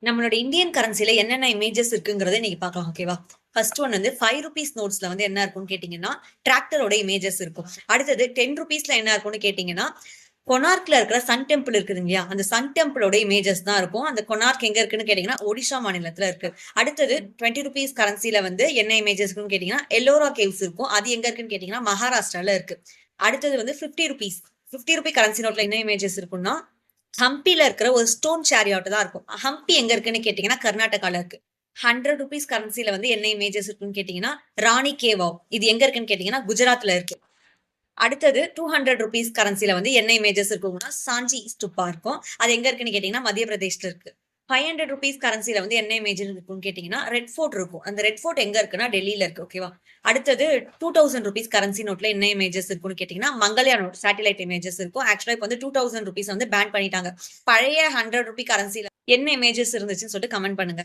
நம்மளோட இந்தியன் கரன்சில என்னென்ன இமேஜஸ் இருக்குங்கிறத இன்னைக்கு பார்க்கலாம். ஓகேவா? ஃபர்ஸ்ட் ஒன் வந்து 5 ரூபீஸ் நோட்ஸ்ல வந்து என்ன இருக்கும்னு கேட்டீங்கன்னா, டிராக்டரோட இமேஜஸ் இருக்கும். அடுத்தது 10 ரூபீஸ்ல என்ன இருக்கும்னு கேட்டீங்கன்னா, கொனார்க்ல இருக்கிற சன் டெம்பிள் இருக்குது இல்லையா? அந்த சன் டெம்பிளோட இமேஜஸ் தான் இருக்கும். அந்த கொனார்க் எங்க இருக்குன்னு கேட்டீங்கன்னா, ஒடிஷா மாநிலத்துல இருக்கு. அடுத்தது 20 ரூபீஸ் கரன்சில வந்து என்ன இமேஜஸ் இருக்குன்னு கேட்டீங்கன்னா, எல்லோரா கேவ்ஸ் இருக்கும். அது எங்க இருக்குன்னு கேட்டீங்கன்னா, மகாராஷ்டிரால இருக்கு. அடுத்தது வந்து 50 ரூபீஸ். 50 ரூபி கரன்சி நோட்ல என்ன இமேஜஸ் இருக்கும்னா, ஹம்பில இருக்கிற ஒரு ஸ்டோன் சேரியாட் தான் இருக்கும். ஹம்பி எங்க இருக்குன்னு கேட்டீங்கன்னா, கர்நாடகால இருக்கு. 100 ரூபீஸ் கரன்சில வந்து என்ன இமேஜஸ் இருக்குன்னு கேட்டீங்கன்னா, ராணி கே வாவ். இது எங்க இருக்குன்னு கேட்டீங்கன்னா, குஜராத்ல இருக்கு. அடுத்தது 200 ரூபீஸ் கரன்சில வந்து என்ன இமேஜஸ் இருக்கும்னா, சாஞ்சி ஸ்தூப்பா இருக்கும். அது எங்க இருக்குன்னு கேட்டீங்கன்னா, மத்திய பிரதேஷ்ல இருக்கு. 500 ரூபீஸ் கரன்சில வந்து என்ன இமேஜ் இருக்குன்னு கேட்டீங்கன்னா, ரெட் ஃபோர்ட் இருக்கும். அந்த ரெட் ஃபோர்ட் எங்க இருக்குன்னா, டெல்லில இருக்கு. ஓகேவா? அடுத்தது 2000 ரூபீஸ் கரன்சி நோட்ல என்ன இமேஜஸ் இருக்குன்னு கேட்டீங்கன்னா, மங்கல்யான் நோட் சேட்டலைட் இமேஜஸ் இருக்கும். ஆக்சுவலா இப்ப வந்து 2000 ரூபீஸ் வந்து பேன் பண்ணிட்டாங்க. பழைய 100 ரூபி கரன்சில என்ன இமேஜஸ் இருந்துச்சுன்னு சொல்லிட்டு கமெண்ட் பண்ணுங்க.